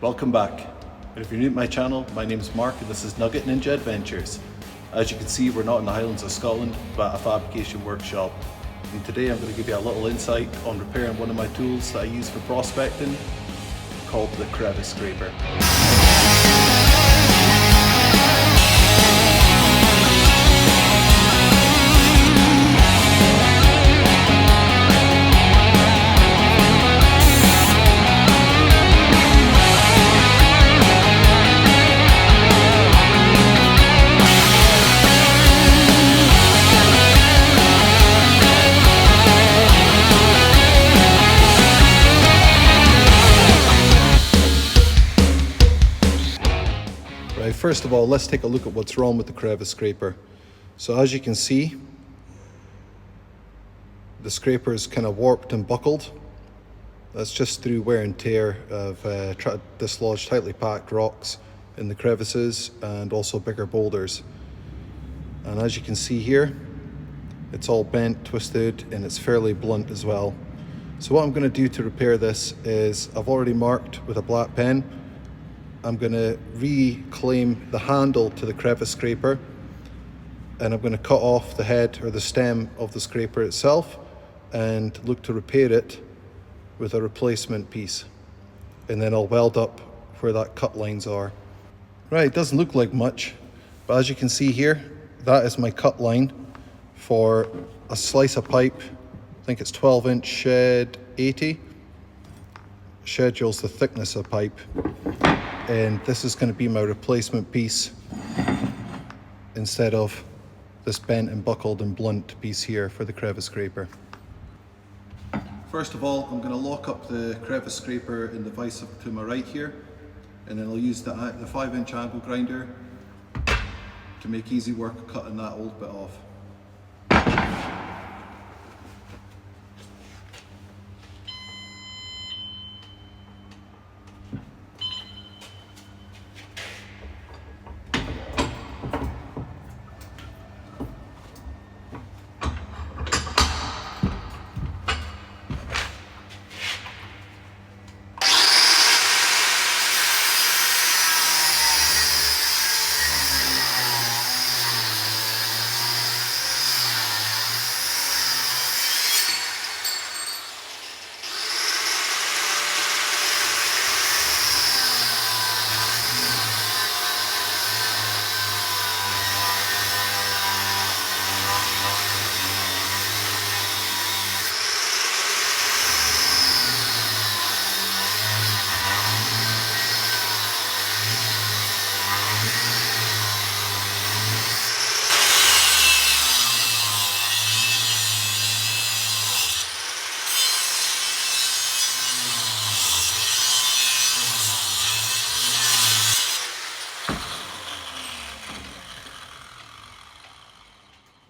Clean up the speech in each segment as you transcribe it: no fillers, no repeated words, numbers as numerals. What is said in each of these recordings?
Welcome back. And if you're new to my channel, my name is Mark and this is Nugget Ninja Adventures. As you can see, we're not in the Highlands of Scotland, but at a fabrication workshop. And today I'm going to give you a little insight on repairing one of my tools that I use for prospecting, called the Crevice scraper. First of all, let's take a look at what's wrong with the Crevice scraper. So as you can see, the scraper is kind of warped and buckled. That's just through wear and tear of trying to dislodge tightly packed rocks in the crevices and also bigger boulders. And as you can see here, it's all bent, twisted, and it's fairly blunt as well. So what I'm going to do to repair this is I've already marked with a black pen. I'm going to reclaim the handle to the Crevice scraper, and I'm going to cut off the head or the stem of the scraper itself and look to repair it with a replacement piece. And then I'll weld up where that cut lines are. Right, it doesn't look like much, but as you can see here, that is my cut line for a slice of pipe. I think it's 12-inch shed 80. Schedules the thickness of pipe. And this is going to be my replacement piece instead of this bent and buckled and blunt piece here for the Crevice scraper. First of all, I'm going to lock up the Crevice scraper in the vise to my right here, and then I'll use the 5-inch angle grinder to make easy work of cutting that old bit off.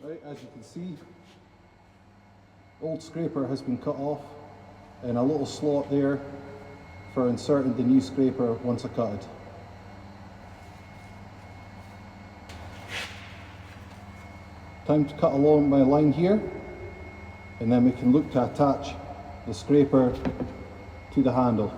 Right, as you can see, old scraper has been cut off and a little slot there for inserting the new scraper once I cut it. Time to cut along my line here, and then we can look to attach the scraper to the handle.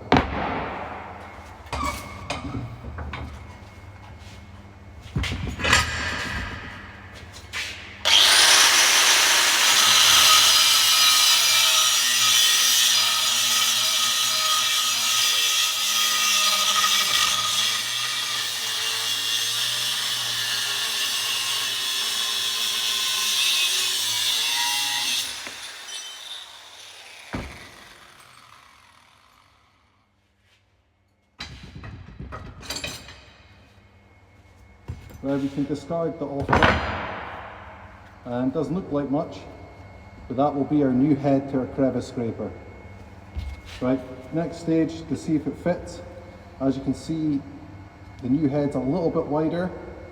Where we can discard the off bit, and it doesn't look like much, but that will be our new head to our Crevice scraper. Right, next stage to see if it fits. As you can see, the new head's a little bit wider,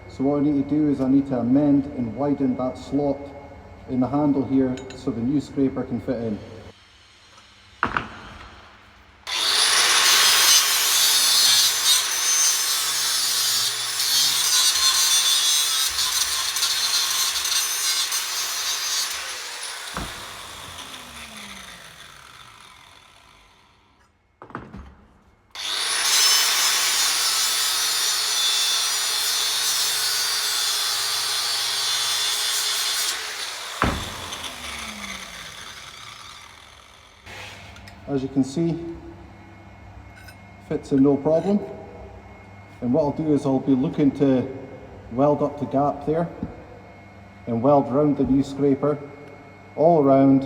so what I need to do is I need to amend and widen that slot in the handle here so the new scraper can fit in. as you can see, fits in no problem. And what I'll do is I'll be looking to weld up the gap there and weld round the new scraper all around,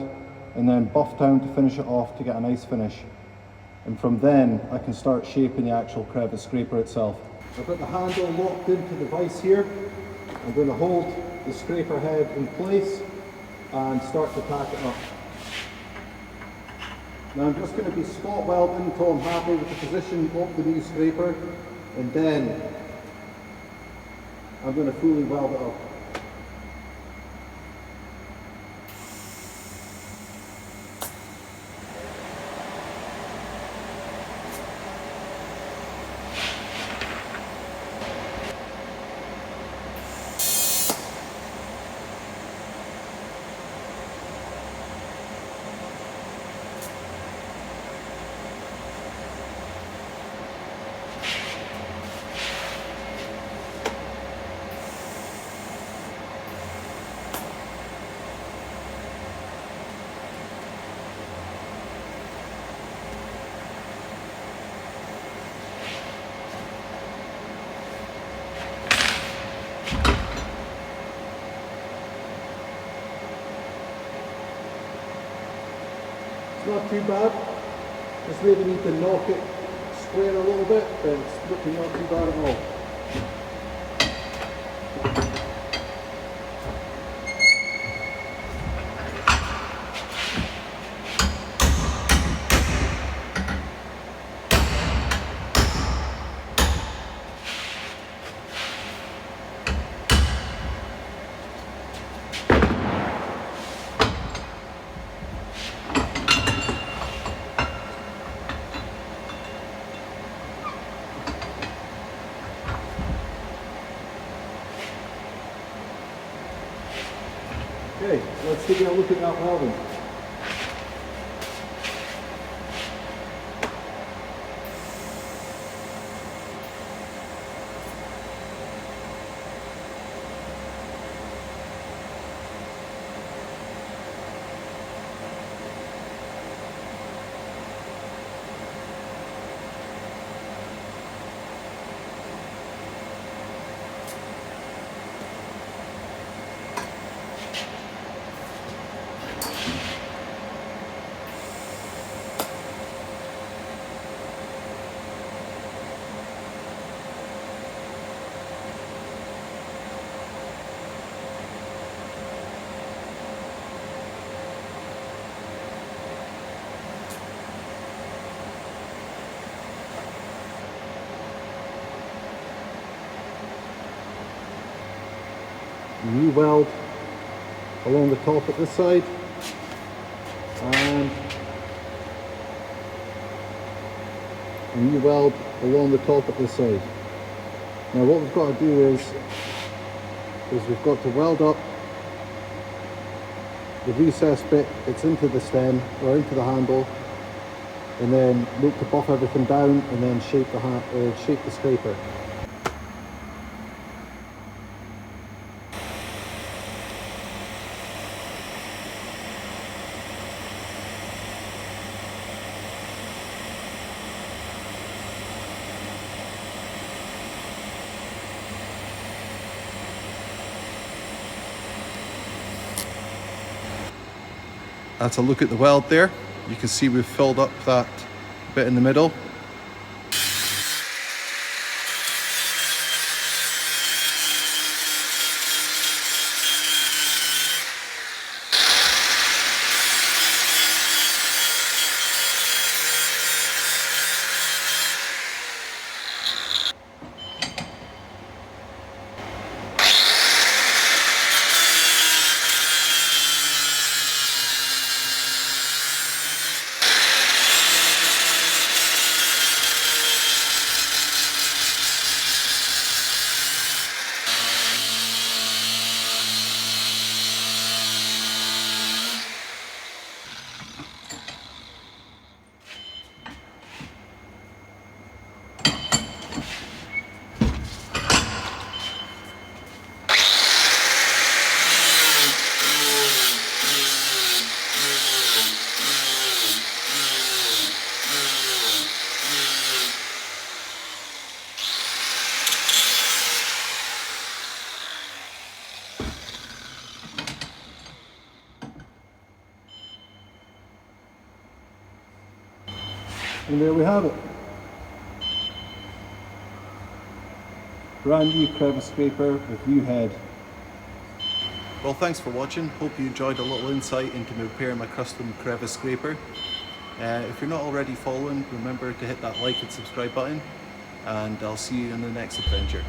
and then buff down to finish it off to get a nice finish. And from then I can start shaping the actual crevice scraper itself. I've got the handle locked into the vise here. I'm going to hold the scraper head in place and start to tack it up. Now I'm just going to be spot welding until I'm happy with the position of the new scraper, and then I'm going to fully weld it up. Not too bad. Just maybe need to knock it square a little bit, but it's looking not too bad at all. Okay, let's take a look at that welding. New weld along the top at this side, and a new weld along the top at this side. Now what we've got to do is we've got to weld up the recessed bit that's into the stem or into the handle, and then look to buff everything down and then shape the scraper. That's a look at the weld there. You can see we've filled up that bit in the middle. And there we have it. Brand new crevice scraper with new head. Well, thanks for watching. Hope you enjoyed a little insight into me repairing my custom crevice scraper. If you're not already following, remember to hit that like and subscribe button, and I'll see you in the next adventure.